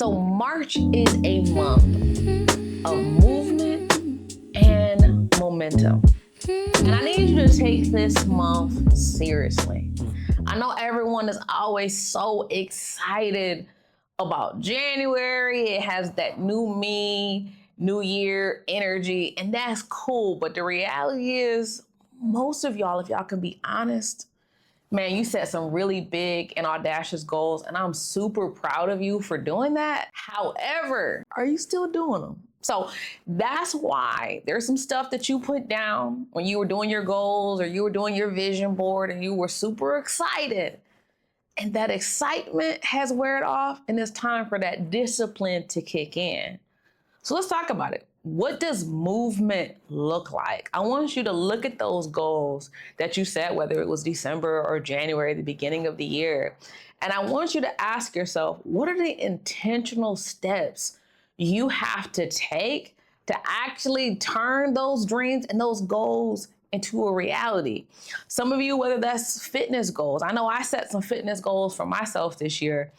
So March is a month of movement and momentum. And I need you to take this month seriously. I know everyone is always so excited about January. It has that new me, new year energy, and that's cool. But the reality is, most of y'all, if y'all can be honest, man, you set some really big and audacious goals, and I'm super proud of you for doing that. However, are you still doing them? So that's why there's some stuff that you put down when you were doing your goals or you were doing your vision board and you were super excited. And that excitement has weared off, and it's time for that discipline to kick in. So let's talk about it. What does movement look like? I want you to look at those goals that you set, whether it was December or January, the beginning of the year. And I want you to ask yourself, what are the intentional steps you have to take to actually turn those dreams and those goals into a reality? Some of you, whether that's fitness goals. I know I set some fitness goals for myself this year.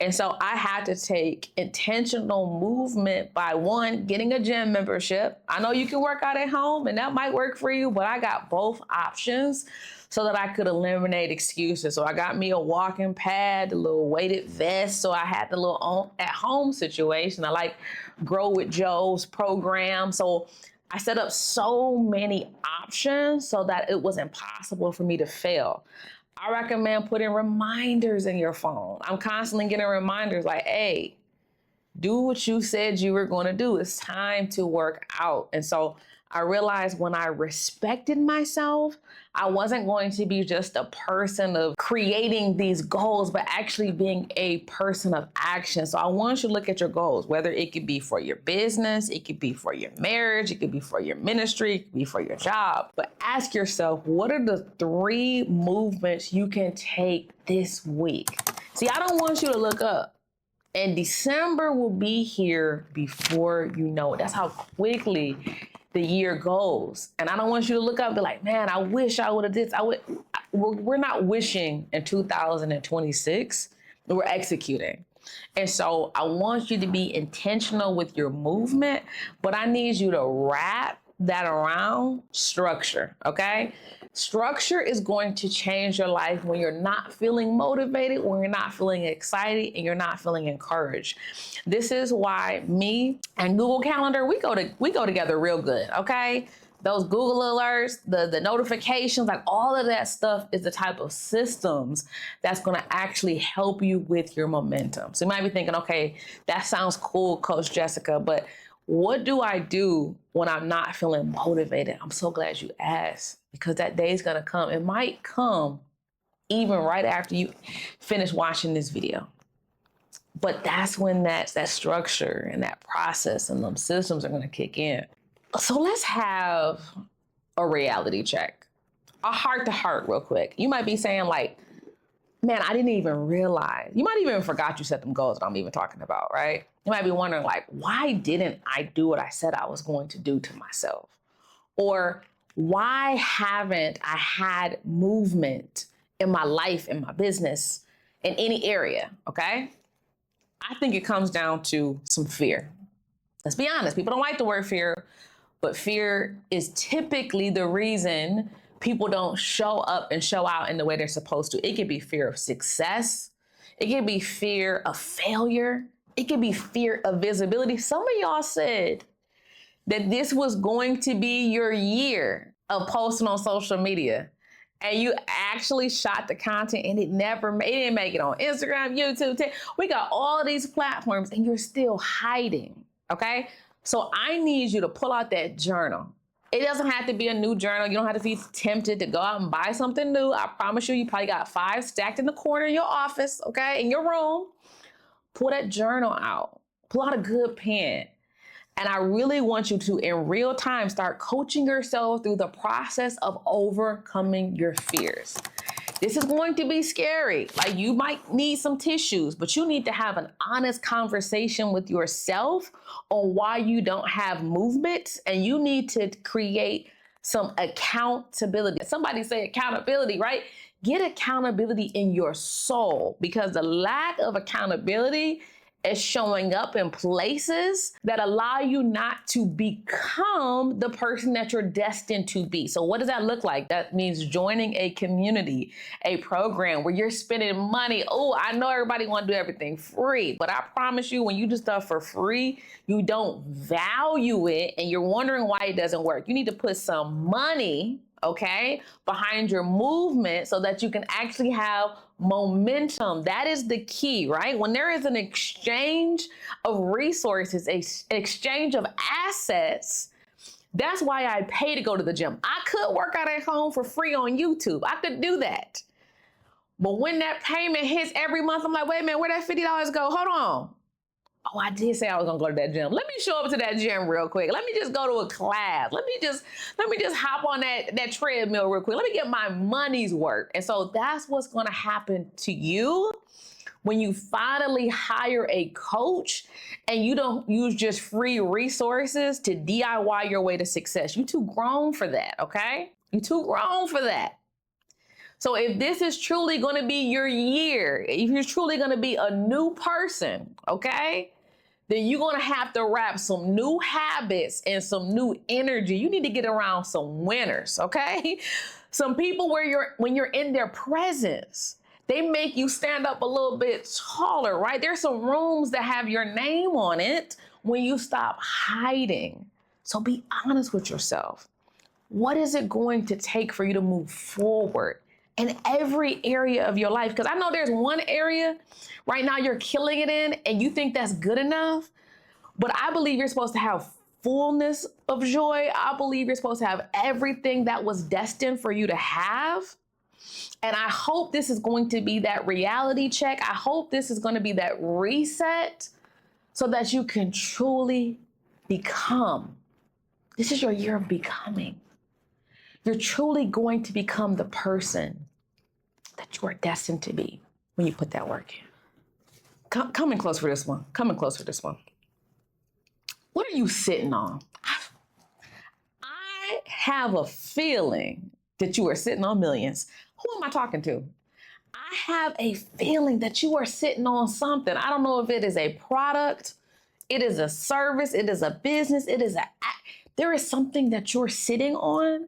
And so I had to take intentional movement by, one, getting a gym membership. I know you can work out at home and that might work for you, but I got both options so that I could eliminate excuses. So I got me a walking pad, a little weighted vest. So I had the little at home situation. I like Grow with Joe's program. So I set up so many options so that it was impossible for me to fail. I recommend putting reminders in your phone. I'm constantly getting reminders like, hey, do what you said you were going to do. It's time to work out. And so I realized when I respected myself, I wasn't going to be just a person of creating these goals, but actually being a person of action. So I want you to look at your goals, whether it could be for your business, it could be for your marriage, it could be for your ministry, it could be for your job. But ask yourself, what are the 3 movements you can take this week? See, I don't want you to look up. And December will be here before you know it. That's how quickly the year goes. And I don't want you to look up and be like, man, I wish I would have did. We're not wishing in 2026. We're executing. And so I want you to be intentional with your movement, but I need you to wrap that around structure, okay? Structure is going to change your life when you're not feeling motivated, when you're not feeling excited, and you're not feeling encouraged. This is why me and Google Calendar, we go together real good, okay? Those Google alerts, the notifications, like all of that stuff is the type of systems that's gonna actually help you with your momentum. So you might be thinking, okay, that sounds cool, Coach Jessica, but what do I do when I'm not feeling motivated? I'm so glad you asked, because that day is gonna come. It might come even right after you finish watching this video. But that's when that structure and that process and them systems are gonna kick in. So let's have a reality check, a heart to heart real quick. You might be saying like, man, I didn't even realize. You might even forgot you set them goals that I'm even talking about, right? You might be wondering like, why didn't I do what I said I was going to do to myself? Or why haven't I had movement in my life, in my business, in any area, okay? I think it comes down to some fear. Let's be honest, people don't like the word fear, but fear is typically the reason people don't show up and show out in the way they're supposed to. It could be fear of success. It could be fear of failure. It could be fear of visibility. Some of y'all said that this was going to be your year of posting on social media. And you actually shot the content and it didn't make it on Instagram, YouTube. We got all these platforms and you're still hiding, okay? So I need you to pull out that journal. It doesn't have to be a new journal. You don't have to be tempted to go out and buy something new. I promise you probably got 5 stacked in the corner of your office, okay, in your room. Pull that journal out. Pull out a good pen. And I really want you to, in real time, start coaching yourself through the process of overcoming your fears. This is going to be scary. Like, you might need some tissues, but you need to have an honest conversation with yourself on why you don't have movement, and you need to create some accountability. Somebody say accountability, right? Get accountability in your soul, because the lack of accountability is showing up in places that allow you not to become the person that you're destined to be. So what does that look like? That means joining a community, a program where you're spending money. Oh, I know everybody want to do everything free, but I promise you, when you do stuff for free, you don't value it and you're wondering why it doesn't work. You need to put some money, okay, behind your movement so that you can actually have momentum. That is the key, right? When there is an exchange of resources, an exchange of assets, that's why I pay to go to the gym. I could work out at home for free on YouTube. I could do that. But when that payment hits every month, I'm like, wait a minute, where'd that $50 go? Hold on. Oh, I did say I was gonna go to that gym. Let me show up to that gym real quick. Let me just go to a class. Let me just hop on that treadmill real quick. Let me get my money's worth. And so that's what's gonna happen to you when you finally hire a coach and you don't use just free resources to DIY your way to success. You're too grown for that, okay? You're too grown for that. So if this is truly going to be your year, if you're truly going to be a new person, okay, then you're going to have to wrap some new habits and some new energy. You need to get around some winners, okay? Some people when you're in their presence, they make you stand up a little bit taller, right? There's some rooms that have your name on it when you stop hiding. So be honest with yourself. What is it going to take for you to move forward in every area of your life? Because I know there's one area right now you're killing it in and you think that's good enough, but I believe you're supposed to have fullness of joy. I believe you're supposed to have everything that was destined for you to have. And I hope this is going to be that reality check. I hope this is going to be that reset so that you can truly become. This is your year of becoming. You're truly going to become the person that you are destined to be when you put that work in. Come in close for this one. Come in close for this one. What are you sitting on? I have a feeling that you are sitting on millions. Who am I talking to? I have a feeling that you are sitting on something. I don't know if it is a product, it is a service, it is a business, there is something that you're sitting on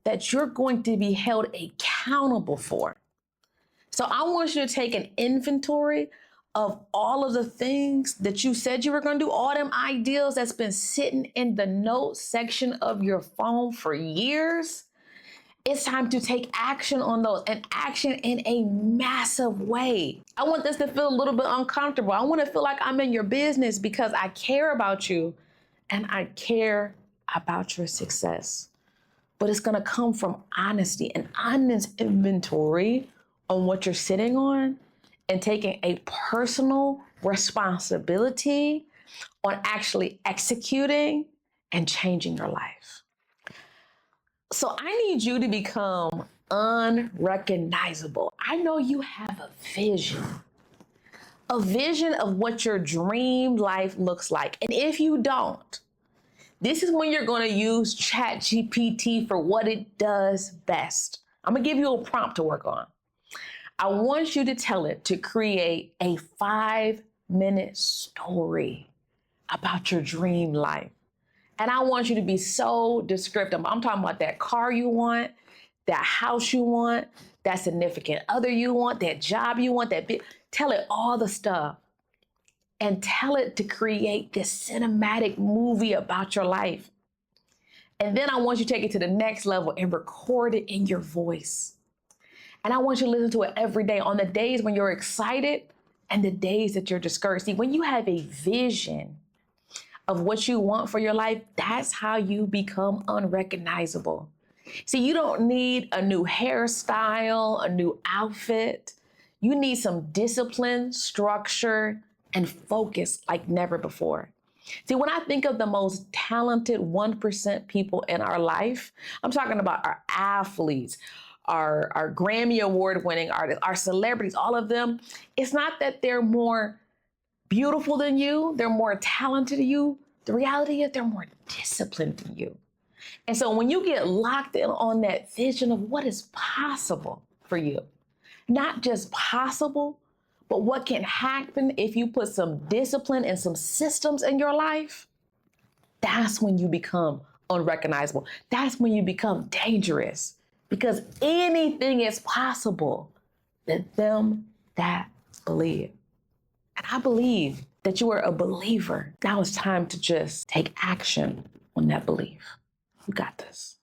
that you're going to be held accountable for. So I want you to take an inventory of all of the things that you said you were going to do, all them ideas that's been sitting in the notes section of your phone for years. It's time to take action on those, and action in a massive way. I want this to feel a little bit uncomfortable. I want to feel like I'm in your business because I care about you and I care about your success. But it's going to come from honesty, an honest inventory on what you're sitting on and taking a personal responsibility on actually executing and changing your life. So I need you to become unrecognizable. I know you have a vision of what your dream life looks like. And if you don't, this is when you're going to use ChatGPT for what it does best. I'm going to give you a prompt to work on. I want you to tell it to create a 5-minute story about your dream life. And I want you to be so descriptive. I'm talking about that car you want, that house you want, that significant other you want, that job you want, tell it all the stuff. And tell it to create this cinematic movie about your life. And then I want you to take it to the next level and record it in your voice. And I want you to listen to it every day on the days when you're excited and the days that you're discouraged. See, when you have a vision of what you want for your life, that's how you become unrecognizable. See, you don't need a new hairstyle, a new outfit. You need some discipline, structure, and focus like never before. See, when I think of the most talented 1% people in our life, I'm talking about our athletes, our Grammy Award winning artists, our celebrities, all of them. It's not that they're more beautiful than you, they're more talented than you. The reality is they're more disciplined than you. And so when you get locked in on that vision of what is possible for you, not just possible, But what can happen if you put some discipline and some systems in your life? That's when you become unrecognizable. That's when you become dangerous, because anything is possible to them that believe. And I believe that you are a believer. Now it's time to just take action on that belief. You got this.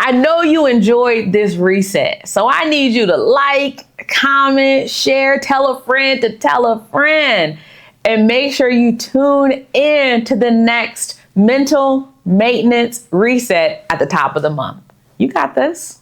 I know you enjoyed this reset, so I need you to like, comment, share, tell a friend to tell a friend, and make sure you tune in to the next mental maintenance reset at the top of the month. You got this.